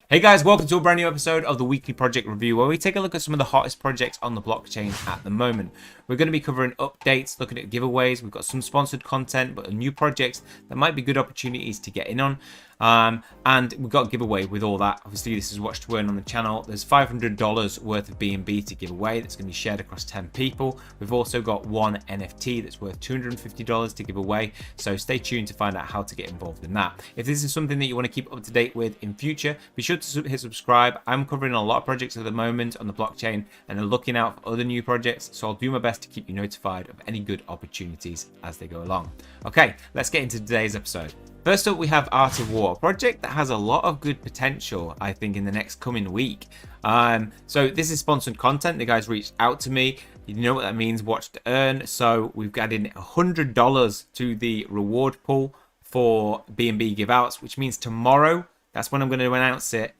Hey guys, welcome to a brand new episode of the Weekly Project Review, where we take a look at some of the hottest projects on the blockchain at the moment. We're going to be covering updates, looking at giveaways, we've got some sponsored content, but new projects that might be good opportunities to get in on. And we've got a giveaway with all that. Obviously, this is Watch to Earn on the channel. There's $500 worth of BNB to give away that's going to be shared across 10 people. We've also got one NFT that's worth $250 to give away, so stay tuned to find out how to get involved in that. If this is something that you want to keep up to date with in future, be sure to hit subscribe. I'm covering a lot of projects at the moment on the blockchain and are looking out for other new projects, so I'll do my best to keep you notified of any good opportunities as they go along. Okay, let's get into today's episode. First up, we have Art of War, a project that has a lot of good potential, I think, in the next coming week. So this is sponsored content. The guys reached out to me. You know what that means, Watch to Earn. So we've got in $100 to the reward pool for BNB giveouts, which means tomorrow, that's when I'm going to announce it.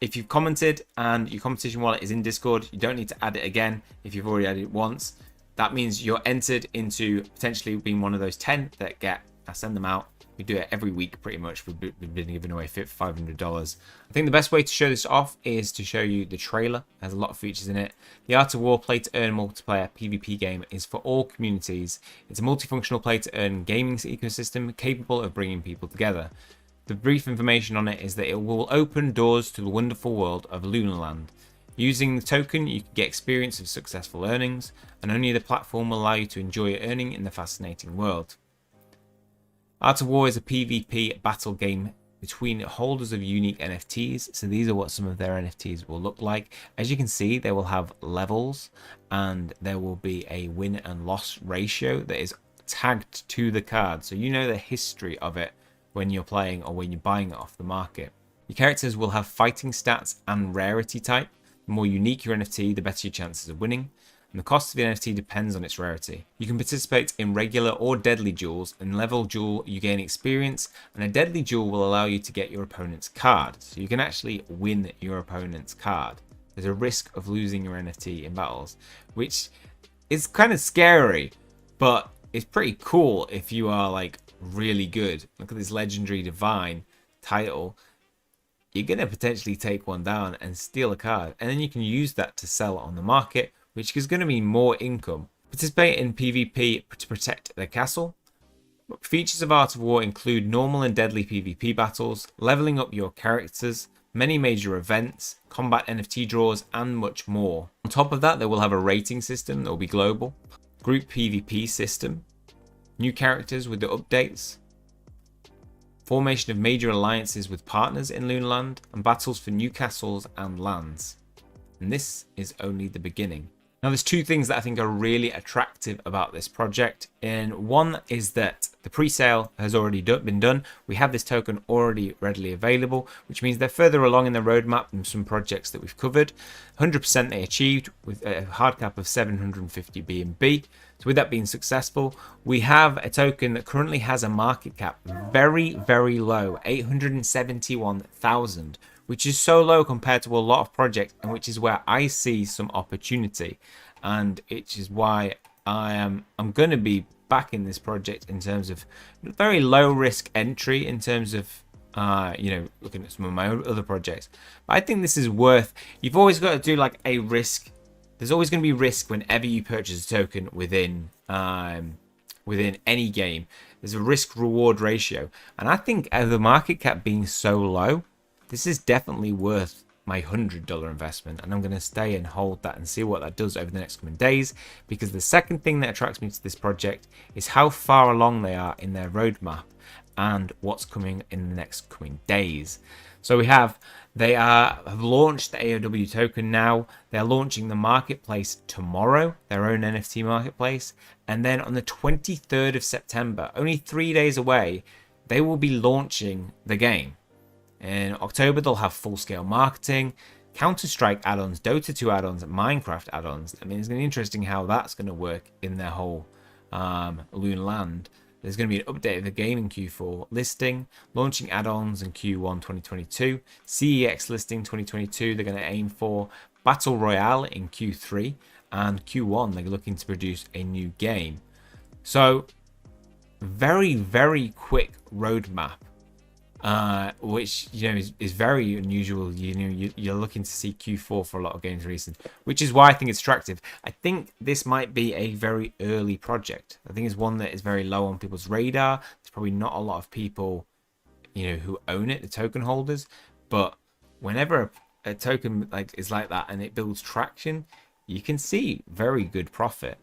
If you've commented and your competition wallet is in Discord, you don't need to add it again if you've already added it once. That means you're entered into potentially being one of those 10 that get, I send them out. We do it every week pretty much. We've been giving away $500. I think the best way to show this off is to show you the trailer. It has a lot of features in it. The Art of War play to earn multiplayer PvP game is for all communities. It's a multifunctional play to earn gaming ecosystem capable of bringing people together. The brief information on it is that it will open doors to the wonderful world of Lunaland. Using the token, you can get experience of successful earnings, and only the platform will allow you to enjoy earning in the fascinating world. Art of War is a PvP battle game between holders of unique NFTs. So these are what some of their NFTs will look like. As you can see, they will have levels and there will be a win and loss ratio that is tagged to the card. So you know the history of it when you're playing or when you're buying it off the market. Your characters will have fighting stats and rarity type. The more unique your NFT, the better your chances of winning. And the cost of the NFT depends on its rarity. You can participate in regular or deadly duels. In level duel, you gain experience, and a deadly duel will allow you to get your opponent's card. So you can actually win your opponent's card. There's a risk of losing your NFT in battles, which is kind of scary, but it's pretty cool if you are like really good. Look at this legendary divine title. You're going to potentially take one down and steal a card, and then you can use that to sell on the market, which is going to be more income. Participate in PvP to protect their castle. Features of Art of War include normal and deadly PvP battles, leveling up your characters, many major events, combat NFT draws, and much more. On top of that, they will have a rating system that will be global, group PvP system, new characters with the updates, formation of major alliances with partners in Lunaland, and battles for new castles and lands. And this is only the beginning. Now, there's two things that I think are really attractive about this project, and one is that the pre-sale has already been done. We have this token already readily available, which means they're further along in the roadmap than some projects that we've covered. 100% they achieved with a hard cap of 750 BNB. So with that being successful, we have a token that currently has a market cap very, very low, 871,000. Which is so low compared to a lot of projects, and which is where I see some opportunity, and which is why I'm going to be backing this project in terms of very low risk entry in terms of looking at some of my other projects. But I think this is worth. You've always got to do like a risk. There's always going to be risk whenever you purchase a token within any game. There's a risk reward ratio, and I think the market cap being so low, this is definitely worth my $100 investment, and I'm going to stay and hold that and see what that does over the next coming days, because the second thing that attracts me to this project is how far along they are in their roadmap and what's coming in the next coming days. So they have launched the AOW token now. They're launching the marketplace tomorrow, their own NFT marketplace, and then on the 23rd of September, only 3 days away, they will be launching the game. In October, they'll have full-scale marketing, Counter-Strike add-ons, Dota 2 add-ons, Minecraft add-ons. I mean, it's going to be interesting how that's going to work in their whole Lunaland. There's going to be an update of the game in Q4, listing, launching add-ons in Q1 2022, CEX listing 2022, they're going to aim for Battle Royale in Q3, and Q1, they're looking to produce a new game. So, very, very quick roadmap. which is very unusual. You're looking to see Q4 for a lot of games recent, which is why I think it's attractive. I think this might be a very early project. I think it's one that is very low on people's radar. There's probably not a lot of people who own it, the token holders. But whenever a token is like that and it builds traction, you can see very good profit.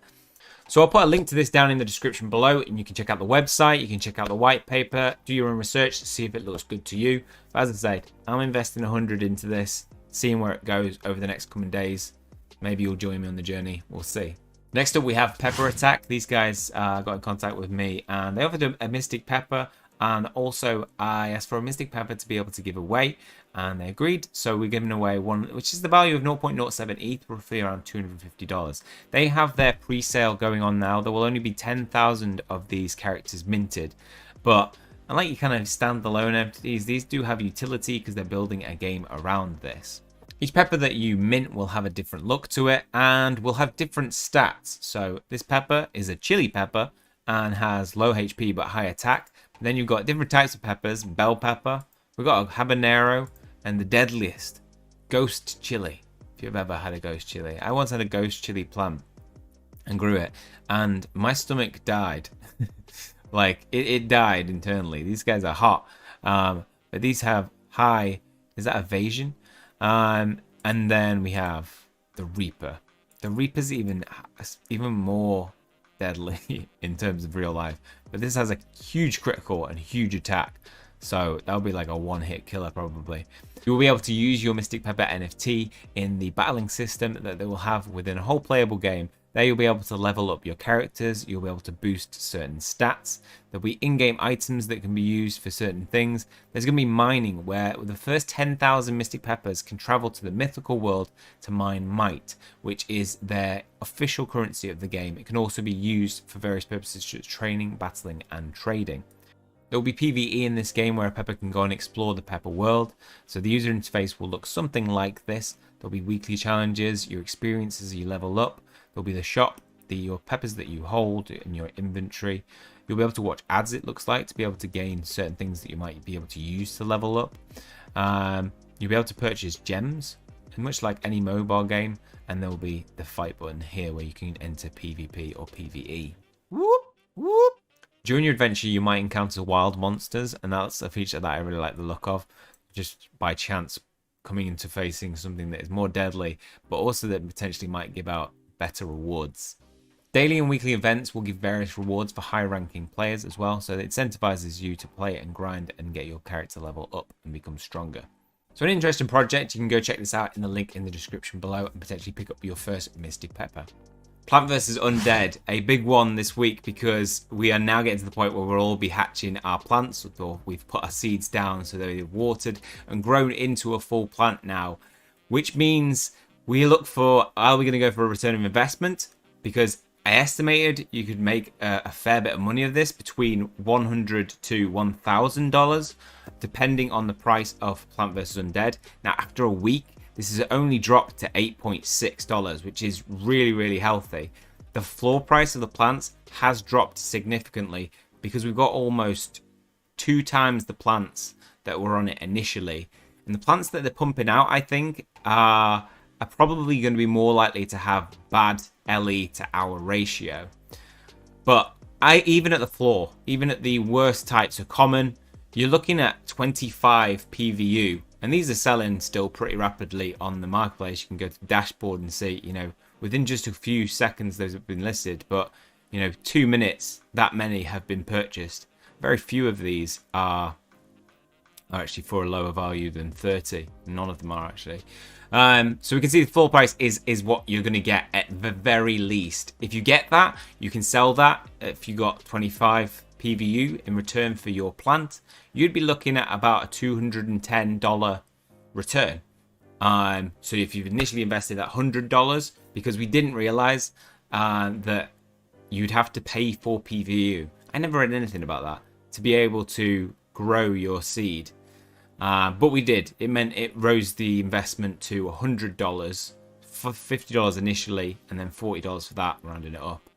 So I'll put a link to this down in the description below, and you can check out the website, you can check out the white paper, do your own research to see if it looks good to you. But as I said, I'm investing 100 into this, seeing where it goes over the next coming days. Maybe you'll join me on the journey, we'll see. Next up we have Pepper Attack. These guys got in contact with me and they offered a Mystic Pepper, and also I asked for a Mystic Pepper to be able to give away, and they agreed. So we're giving away one, which is the value of 0.07 ETH, roughly around $250. They have their pre-sale going on now. There will only be 10,000 of these characters minted, but unlike your kind of standalone entities, these do have utility because they're building a game around this. Each pepper that you mint will have a different look to it and will have different stats. So this pepper is a chili pepper and has low HP but high attack. Then you've got different types of peppers: bell pepper, we've got a habanero, and the deadliest, ghost chili. If you've ever had a ghost chili. I once had a ghost chili plant and grew it, and my stomach died. it died internally. These guys are hot, but these have high, is that evasion? And then we have the Reaper. The Reaper's even more deadly in terms of real life, but this has a huge critical and huge attack, so that'll be like a one-hit killer probably. You'll be able to use your Mystic Pepper NFT in the battling system that they will have within a whole playable game. There you'll be able to level up your characters, you'll be able to boost certain stats, there'll be in-game items that can be used for certain things. There's going to be mining, where the first 10,000 Mystic Peppers can travel to the mythical world to mine Might, which is their official currency of the game. It can also be used for various purposes such as training, battling, and trading. There will be PvE in this game where a pepper can go and explore the pepper world, so the user interface will look something like this. There'll be weekly challenges, your experiences as you level up. There'll be the shop, your peppers that you hold in your inventory. You'll be able to watch ads, it looks like, to be able to gain certain things that you might be able to use to level up. You'll be able to purchase gems, and much like any mobile game, and there will be the fight button here where you can enter PvP or PvE. Whoop, whoop. During your adventure, you might encounter wild monsters, and that's a feature that I really like the look of. Just by chance coming into facing something that is more deadly, but also that potentially might give out better rewards. Daily and weekly events will give various rewards for high ranking players as well, so it incentivizes you to play and grind and get your character level up and become stronger. So an interesting project. You can go check this out in the link in the description below and potentially pick up your first Mystic Pepper. Plant vs Undead, a big one this week because we are now getting to the point where we'll all be hatching our plants, or we've put our seeds down so they're watered and grown into a full plant now, which means we look for, are we going to go for a return of investment? Because I estimated you could make a fair bit of money of this, between $100 to $1,000, depending on the price of Plant vs Undead. Now, after a week, this has only dropped to $8.6, which is really, really healthy. The floor price of the plants has dropped significantly because we've got almost 2 times the plants that were on it initially. And the plants that they're pumping out, I think, are probably going to be more likely to have bad LE to hour ratio. But even at the floor, even at the worst types of common, you're looking at 25 PVU, and these are selling still pretty rapidly on the marketplace. You can go to the dashboard and see, within just a few seconds those have been listed, but 2 minutes, that many have been purchased. Very few of these are actually for a lower value than 30. None of them are actually. So we can see the floor price is what you're going to get at the very least. If you get that, you can sell that. If you got 25 PVU in return for your plant, you'd be looking at about a $210 return. So if you've initially invested at $100, because we didn't realize that you'd have to pay for PVU. I never read anything about that, to be able to grow your seed. But we did. It meant it rose the investment to $100, for $50 initially, and then $40 for that, rounding it up.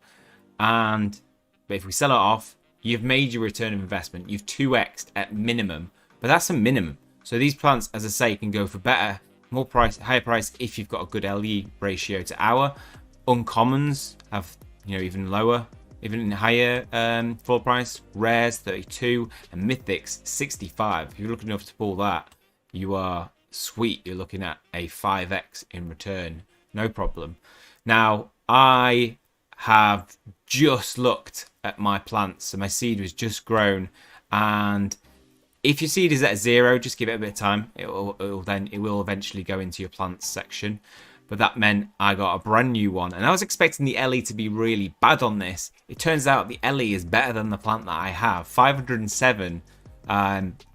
But if we sell it off, you've made your return of investment. You've 2x'd at minimum, but that's a minimum. So these plants, as I say, can go for better, higher price if you've got a good LE ratio to hour. Uncommons have, even lower, even higher floor price. Rares 32 and mythics 65. If you're looking enough to pull that, you are sweet. You're looking at a 5x in return, no problem. Now I have just looked at my plants, so my seed was just grown, and if your seed is at 0, just give it a bit of time. It will eventually go into your plants section. But that meant I got a brand new one, and I was expecting the LE to be really bad on this. It turns out the LE is better than the plant that I have, 507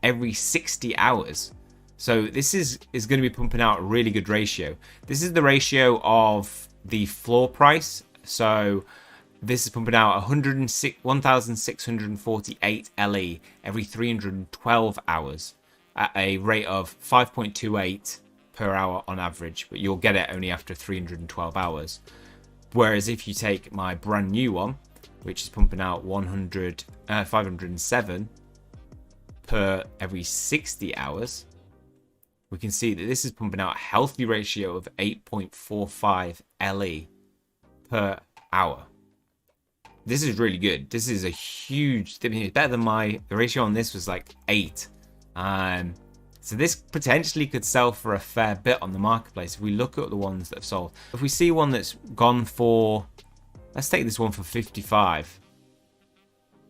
every 60 hours. So this is going to be pumping out a really good ratio. This is the ratio of the floor price. So this is pumping out 1,648 LE every 312 hours at a rate of 5.28 per hour on average, but you'll get it only after 312 hours. Whereas if you take my brand new one, which is pumping out 507 per every 60 hours, we can see that this is pumping out a healthy ratio of 8.45 LE per hour. This is really good. This is a huge, it's better than the ratio on this was like 8. So this potentially could sell for a fair bit on the marketplace if we look at the ones that have sold. If we see one that's gone for, let's take this one for 55.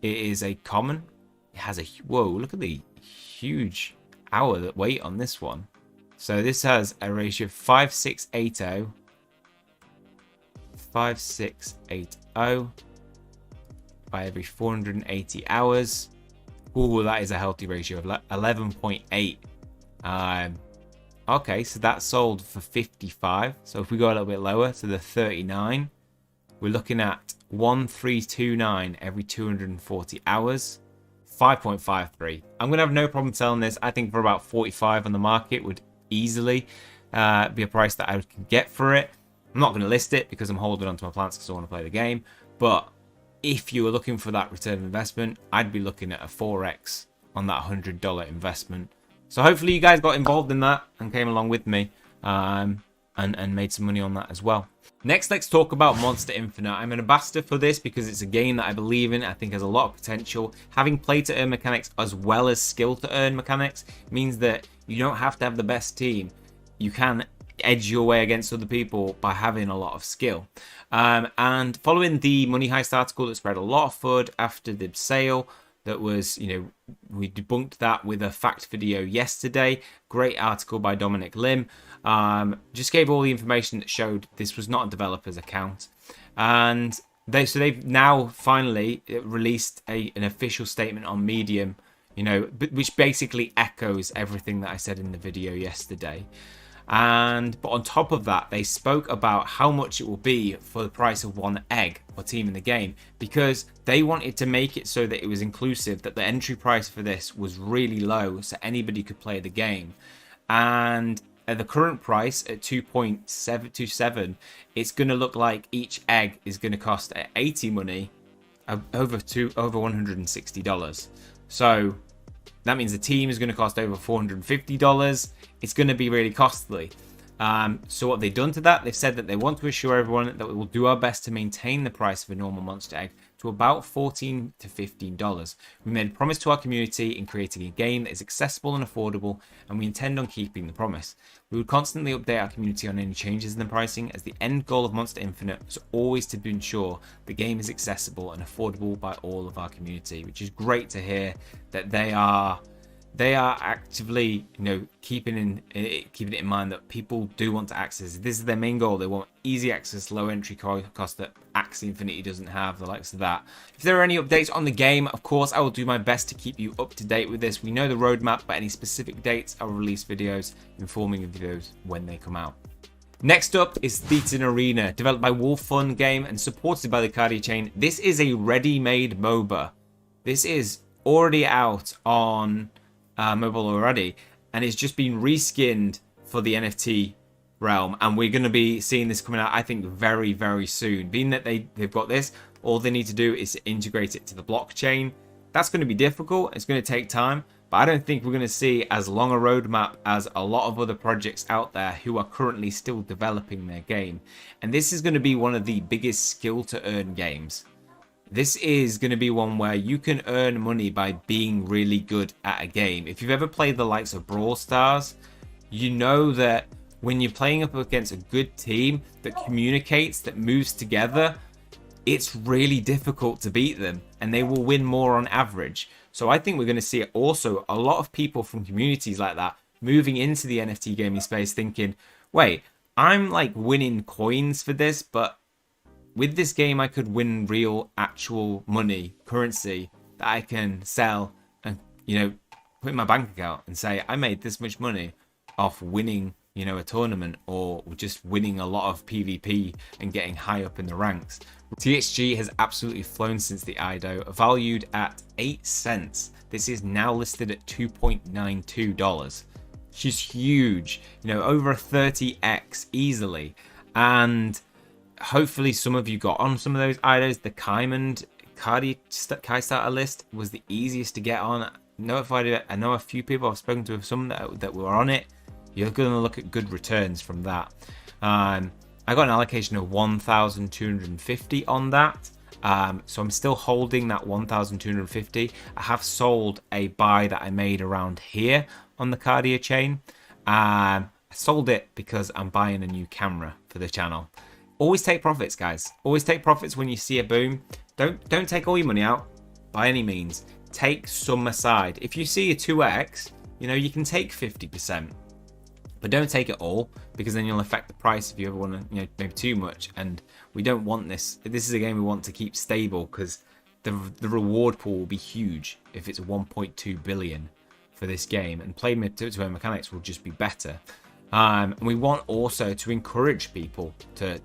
It is a common. It has a, whoa, look at the huge hour weight on this one. So this has a ratio of 5680. 5680 by every 480 hours. Ooh, that is a healthy ratio of 11.8. Okay, so that sold for 55. So if we go a little bit lower to the 39, we're looking at 1329 every 240 hours. 5.53. I'm gonna have no problem selling this. I think for about 45 on the market would easily be a price that I could get for it. I'm not going to list it because I'm holding onto my plants because I want to play the game. But if you were looking for that return of investment, I'd be looking at a 4x on that $100 investment. So hopefully you guys got involved in that and came along with me and made some money on that as well. Next, let's talk about Monster Infinite. I'm an ambassador for this because it's a game that I believe in. I think has a lot of potential. Having play to earn mechanics as well as skill to earn mechanics means that you don't have to have the best team. You can edge your way against other people by having a lot of skill. And following the Money Heist article that spread a lot of FUD after the sale, that was, we debunked that with a fact video yesterday. Great article by Dominic Lim. Just gave all the information that showed this was not a developer's account. And they've now finally released an official statement on Medium, which basically echoes everything that I said in the video yesterday. But on top of that, they spoke about how much it will be for the price of one egg or team in the game, because they wanted to make it so that it was inclusive, that the entry price for this was really low so anybody could play the game. And at the current price at 2.727, it's going to look like each egg is going to cost at 80 money over $160. So that means the team is going to cost over $450. It's going to be really costly. So what they've done to that, they've said that they want to assure everyone that we will do our best to maintain the price of a normal monster egg to about $14 to $15. We made a promise to our community in creating a game that is accessible and affordable, and we intend on keeping the promise. We would constantly update our community on any changes in the pricing, as the end goal of Monster Infinite was always to ensure the game is accessible and affordable by all of our community, which is great to hear that they are actively, keeping it in mind that people do want to access. This is their main goal. They want easy access, low entry cost that Axie Infinity doesn't have, the likes of that. If there are any updates on the game, of course, I will do my best to keep you up to date with this. We know the roadmap, but any specific dates, I'll release videos informing of those when they come out. Next up is Thetan Arena, developed by Wolf Fun Game and supported by the Cardia Chain. This is a ready-made MOBA. This is already out on mobile already, and it's just been reskinned for the NFT realm, and we're going to be seeing this coming out, I think, very, very soon. Being that they've got this, all they need to do is integrate it to the blockchain. That's going to be difficult. It's going to take time, But I don't think we're going to see as long a roadmap as a lot of other projects out there who are currently still developing their game. And this is going to be one of the biggest skill to earn games. This is going to be one where you can earn money by being really good at a game. If you've ever played the likes of Brawl Stars, you know that when you're playing up against a good team that communicates, that moves together, it's really difficult to beat them, and they will win more on average. So I think we're going to see also a lot of people from communities like that moving into the NFT gaming space thinking, wait, I'm like winning coins for this, but with this game I could win real actual money, currency that I can sell and, you know, put in my bank account and say I made this much money off winning, you know, a tournament or just winning a lot of PvP and getting high up in the ranks. TXG has absolutely flown since the IDO, valued at 8 cents. This is now listed at $2.92. She's huge, you know, over 30x easily. And hopefully some of you got on some of those IDOs. The Kaimond Kai starter list was the easiest to get on. I know a few people, I've spoken to some that were on it. You're going to look at good returns from that. I got an allocation of 1,250 on that. So I'm still holding that 1,250. I have sold a buy that I made around here on the Cardia chain. I sold it because I'm buying a new camera for the channel. Always take profits, guys. Always take profits when you see a boom. Don't take all your money out by any means. Take some aside. If you see a 2x, you know, you can take 50%. But don't take it all, because then you'll affect the price if you ever want to, you know, maybe too much. And we don't want this. This is a game we want to keep stable, because the reward pool will be huge if it's 1.2 billion for this game, and play to mechanics will just be better. And we want also to encourage people to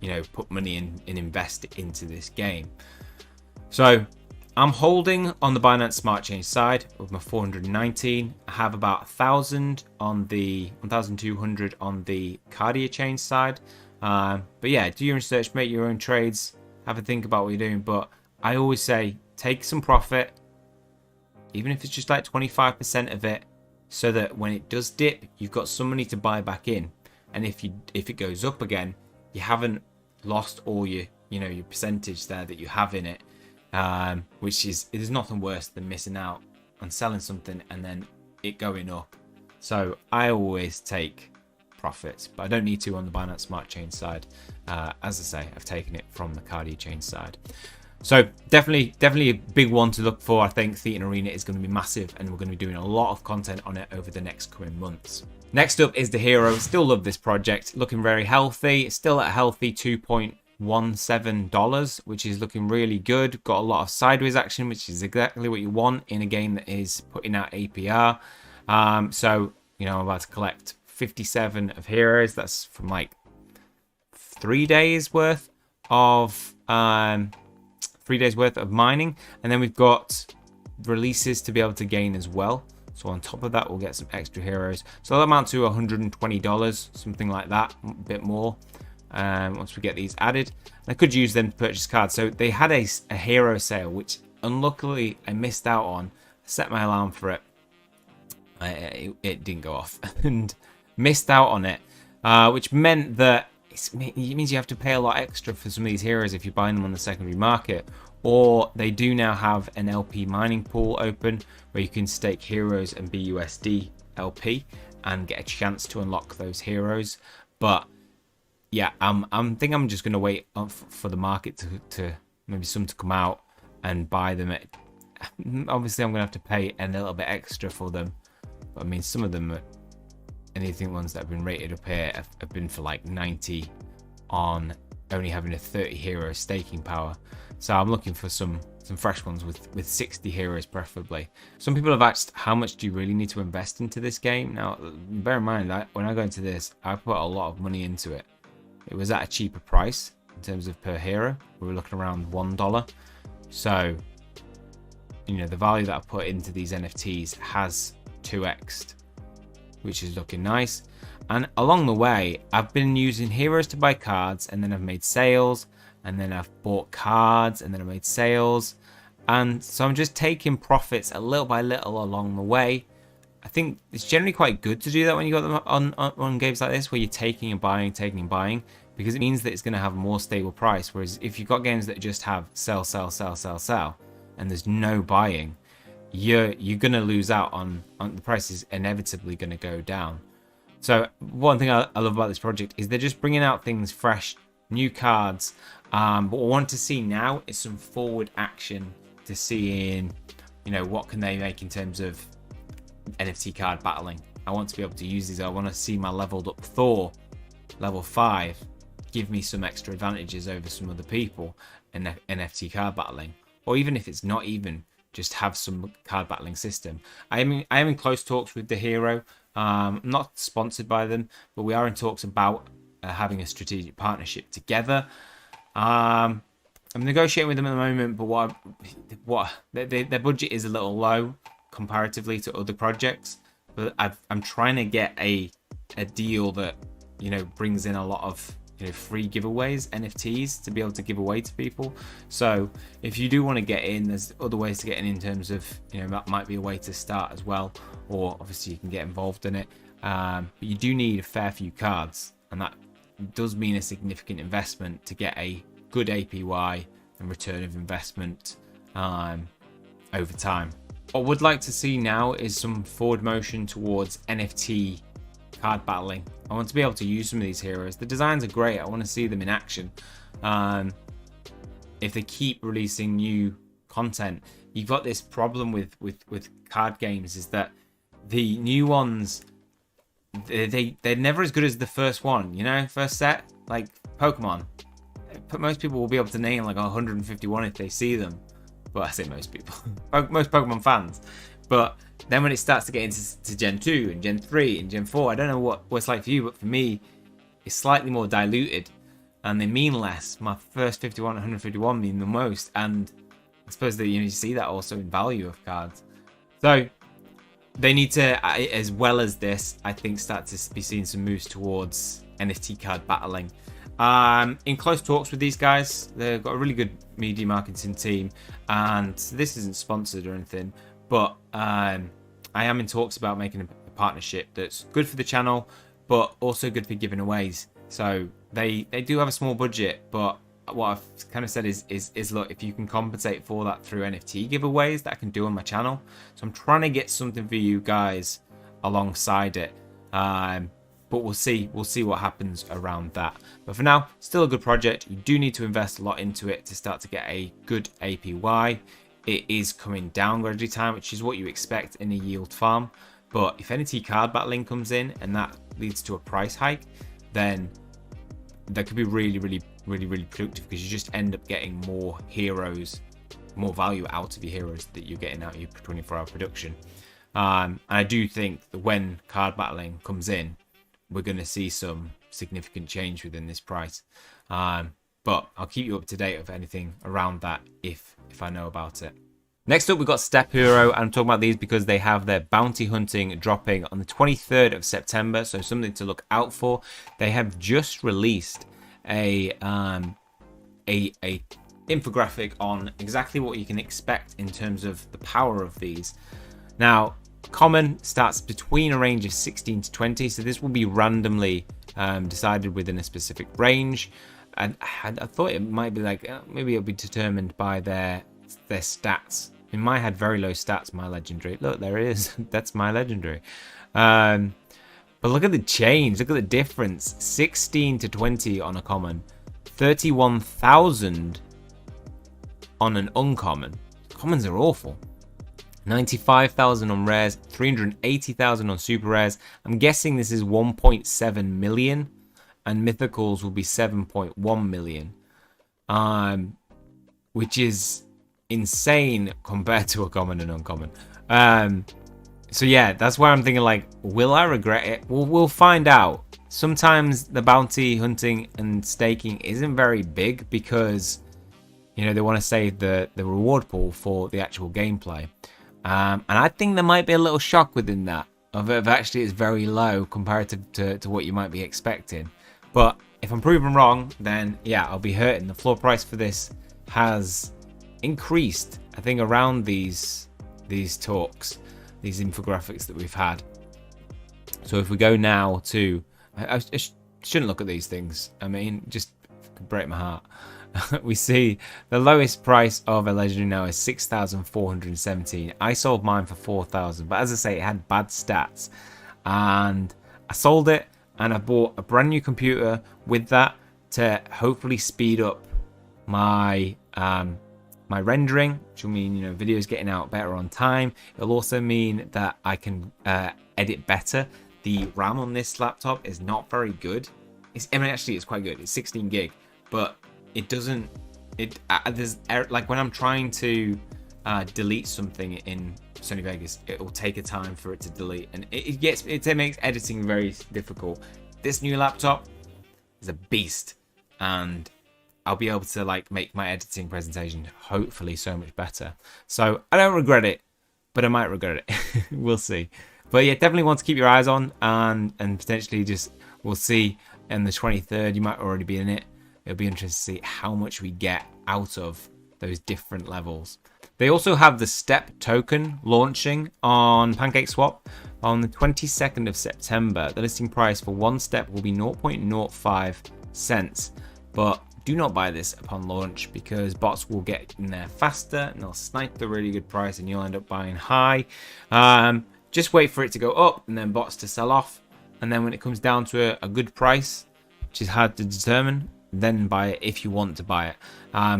you know, put money in and invest into this game. So I'm holding on the Binance Smart Chain side with my 419. I have about 1,000 on the 1,200 on the Cardia chain side. But yeah, do your research, make your own trades, have a think about what you're doing. But I always say take some profit, even if it's just like 25% of it, so that when it does dip, you've got some money to buy back in. And if it goes up again, you haven't lost all your percentage there that you have in it. Which is, it is nothing worse than missing out on selling something and then it going up. So I always take profits, but I don't need to on the Binance Smart Chain side. As I say, I've taken it from the Cardia chain side. So definitely a big one to look for. I think Thetan Arena is going to be massive, and we're going to be doing a lot of content on it over the next coming months. Next up is the Hero. Still love this project, looking very healthy. Still at a healthy $2.17, which is looking really good. Got a lot of sideways action, which is exactly what you want in a game that is putting out APR. So, you know, I'm about to collect 57 of heroes. That's from like 3 days worth of 3 days worth of mining, and then we've got releases to be able to gain as well. So on top of that, we'll get some extra heroes. So that'll amount to $120, something like that, a bit more. Once we get these added, and I could use them to purchase cards. So they had a hero sale, which unluckily I missed out on. I set my alarm for it. It didn't go off and missed out on it, which meant that it means you have to pay a lot extra for some of these heroes if you're buying them on the secondary market. Or they do now have an LP mining pool open where you can stake heroes and BUSD LP and get a chance to unlock those heroes. But yeah, I think I'm just going to wait for the market to maybe some to come out and buy them. Obviously, I'm going to have to pay a little bit extra for them. But I mean, some of them, anything ones that have been rated up here have been for like 90 on only having a 30 hero staking power. So I'm looking for some fresh ones with 60 heroes preferably. Some people have asked, how much do you really need to invest into this game? Now, bear in mind, when I go into this, I put a lot of money into it. It was at a cheaper price in terms of per hero. We were looking around $1. So, you know, the value that I put into these NFTs has 2x'd, which is looking nice. And along the way, I've been using heroes to buy cards, and then I've made sales, and then I've bought cards, and then I made sales. And so I'm just taking profits a little by little along the way. I think it's generally quite good to do that when you got them on games like this, where you're taking and buying, because it means that it's going to have a more stable price. Whereas if you've got games that just have sell, sell, sell, sell, sell, and there's no buying, you're going to lose out on the price is inevitably going to go down. So one thing I love about this project is they're just bringing out things fresh, new cards. But what I want to see now is some forward action to seeing, you know, what can they make in terms of NFT card battling. I want to be able to use these. I want to see my leveled up Thor level 5 give me some extra advantages over some other people in NFT card battling, or even if it's not even, just have some card battling system. I am in close talks with the Hero. I'm not sponsored by them, but we are in talks about having a strategic partnership together. I'm negotiating with them at the moment, but their budget is a little low comparatively to other projects. But I'm trying to get a deal that, you know, brings in a lot of, you know, free giveaways, NFTs to be able to give away to people. So if you do want to get in, there's other ways to get in terms of, you know, that might be a way to start as well, or obviously you can get involved in it. But you do need a fair few cards, and that does mean a significant investment to get a good APY and return of investment over time. What I would like to see now is some forward motion towards NFT card battling. I want to be able to use some of these heroes. The designs are great. I want to see them in action. If they keep releasing new content, you've got this problem with card games, is that the new ones, they're never as good as the first one, you know, first set. Like Pokemon, most people will be able to name like 151 if they see them. Well, I say most people, most Pokemon fans. But then when it starts to get into Gen 2 and Gen 3 and Gen 4, I don't know what it's like for you, but for me, it's slightly more diluted and they mean less. My first 151 mean the most, and I suppose that, you know, you see that also in value of cards. So they need to, as well as this, I think, start to be seeing some moves towards NFT card battling. In close talks with these guys. They've got a really good media marketing team, and this isn't sponsored or anything, but I am in talks about making a partnership that's good for the channel, but also good for giving aways. So they do have a small budget, but what I've kind of said is look, if you can compensate for that through NFT giveaways that I can do on my channel. So I'm trying to get something for you guys alongside it. But we'll see what happens around that. But for now, still a good project. You do need to invest a lot into it to start to get a good APY. It is coming down gradually time, which is what you expect in a yield farm. But if NFT card battling comes in and that leads to a price hike, then that could be really productive, because you just end up getting more heroes, more value out of your heroes that you're getting out of your 24-hour production. And I do think that when card battling comes in, we're going to see some significant change within this price. But I'll keep you up to date of anything around that if I know about it. Next up, we've got Step Hero, and I'm talking about these because they have their bounty hunting dropping on the 23rd of September, so something to look out for. They have just released a infographic on exactly what you can expect in terms of the power of these. Now, common starts between a range of 16 to 20, so this will be randomly decided within a specific range. And I thought it might be like, maybe it'll be determined by their stats. In mine had very low stats, my legendary. Look, there it is. That's my legendary. But look at the change. Look at the difference. 16 to 20 on a common. 31,000 on an uncommon. Commons are awful. 95,000 on rares. 380,000 on super rares. I'm guessing this is 1.7 million. And mythicals will be 7.1 million. Which is insane compared to a common and uncommon. So yeah, that's why I'm thinking, like, will I regret it? We'll find out. Sometimes the bounty hunting and staking isn't very big because, you know, they want to save the reward pool for the actual gameplay. And I think there might be a little shock within that of actually it's very low comparative to what you might be expecting. But if I'm proven wrong, then yeah, I'll be hurting. The floor price for this has increased I think around these talks, these infographics that we've had. So if we go now to, I shouldn't look at these things. I mean, just break my heart. We see the lowest price of a legendary now is 6,417. I sold mine for 4,000, but as I say, it had bad stats, and I sold it, and I bought a brand new computer with that to hopefully speed up my my rendering, which will mean, you know, videos getting out better on time. It'll also mean that I can edit better. The RAM on this laptop is not very good. I mean, actually, it's quite good. It's 16 gig, but it doesn't. There's like when I'm trying to delete something in Sony Vegas, it will take a time for it to delete, and it makes editing very difficult. This new laptop is a beast, and I'll be able to like make my editing presentation hopefully so much better. So I don't regret it, but I might regret it. We'll see. But yeah, definitely want to keep your eyes on, and potentially just we'll see on the 23rd. You might already be in it. It'll be interesting to see how much we get out of those different levels. They also have the step token launching on PancakeSwap on the 22nd of September. The listing price for one step will be 0.05 cents, but do not buy this upon launch because bots will get in there faster and they'll snipe the really good price and you'll end up buying high. Just wait for it to go up and then bots to sell off, and then when it comes down to a good price, which is hard to determine, then buy it if you want to buy it.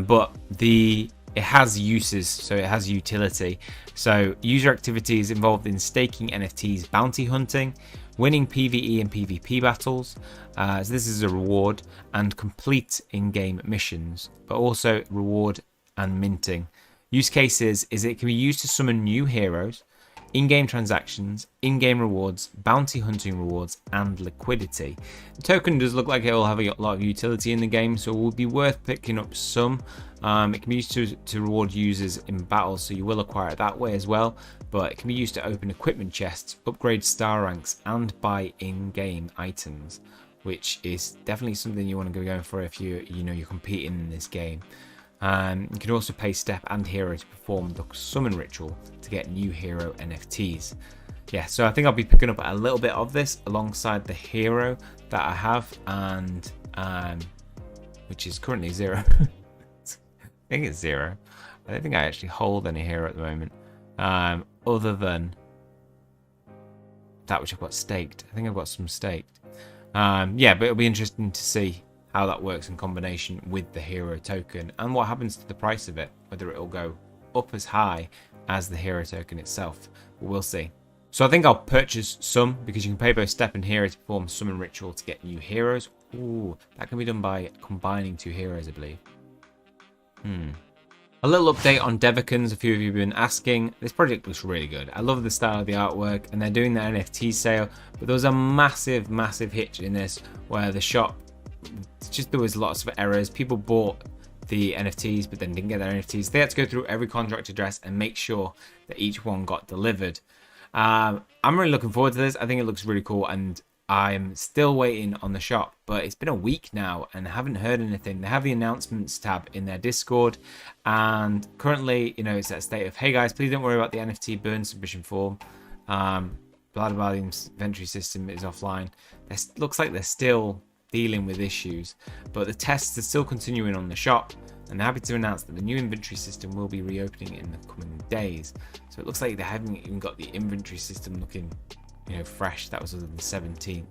But it has uses, so it has utility. So user activities involved in staking NFTs, bounty hunting, winning PvE and PvP battles. So this is a reward, and complete in-game missions, but also reward and minting. Use cases is it can be used to summon new heroes, in-game transactions, in-game rewards, bounty hunting rewards, and liquidity. The token does look like it will have a lot of utility in the game, so it will be worth picking up some. It can be used to reward users in battles, so you will acquire it that way as well, but it can be used to open equipment chests, upgrade star ranks, and buy in-game items, which is definitely something you want to go going for if you're competing in this game. You can also pay step and hero to perform the summon ritual to get new hero NFTs. Yeah, so I think I'll be picking up a little bit of this alongside the hero that I have, and which is currently 0. I think it's 0. I don't think I actually hold any hero at the moment, other than that which I've got staked. I think I've got some staked. Yeah, but it'll be interesting to see how that works in combination with the hero token and what happens to the price of it, whether it'll go up as high as the hero token itself. But we'll see. So I think I'll purchase some, because you can pay both step and hero to perform summon ritual to get new heroes. Ooh, that can be done by combining 2 heroes, I believe. A little update on Devakins. A few of you have been asking. This project looks really good. I love the style of the artwork, and they're doing the NFT sale, but there was a massive hitch in this where the shop, there was lots of errors. People bought the NFTs but then didn't get their NFTs. They had to go through every contract address and make sure that each one got delivered. I'm really looking forward to this. I think it looks really cool, and I'm still waiting on the shop, but it's been a week now and I haven't heard anything. They have the announcements tab in their Discord, and currently, it's at a state of, hey guys, please don't worry about the NFT burn submission form. Blah blah blah, the inventory system is offline. Looks like they're still dealing with issues, but the tests are still continuing on the shop, and they're happy to announce that the new inventory system will be reopening in the coming days. So it looks like they haven't even got the inventory system looking fresh. That was on the 17th.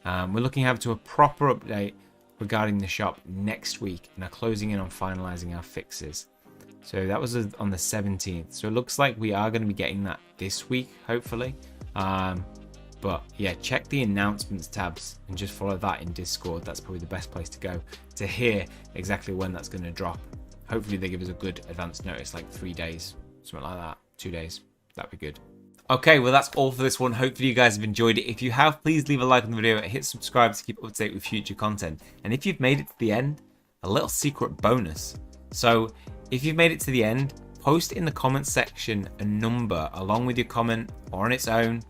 We're looking to a proper update regarding the shop next week, and are closing in on finalizing our fixes. So that was on the 17th. So it looks like we are going to be getting that this week, hopefully. But yeah, check the announcements tabs and just follow that in Discord. That's probably the best place to go to hear exactly when that's going to drop. Hopefully they give us a good advance notice, like 3 days, something like that, 2 days. That'd be good. Okay, well that's all for this one. Hopefully you guys have enjoyed it. If you have, please leave a like on the video and hit subscribe to keep up to date with future content. And if you've made it to the end, a little secret bonus. So if you've made it to the end, post in the comments section a number along with your comment or on its own.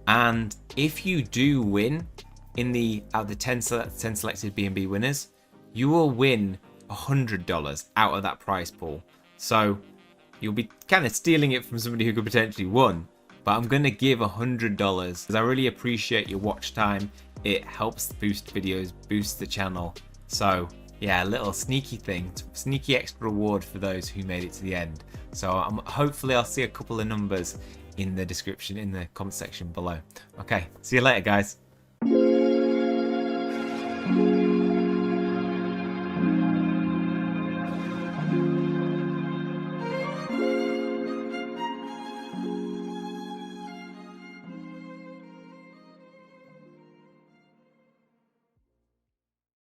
And if you do win out of the 10 selected B&B winners, you will win $100 out of that prize pool. So you'll be kind of stealing it from somebody who could potentially win. But I'm going to give $100 because I really appreciate your watch time. It helps boost videos, boost the channel. So yeah, a little sneaky thing, sneaky extra reward for those who made it to the end. So hopefully I'll see a couple of numbers in the description, in the comment section below. Okay, see you later guys.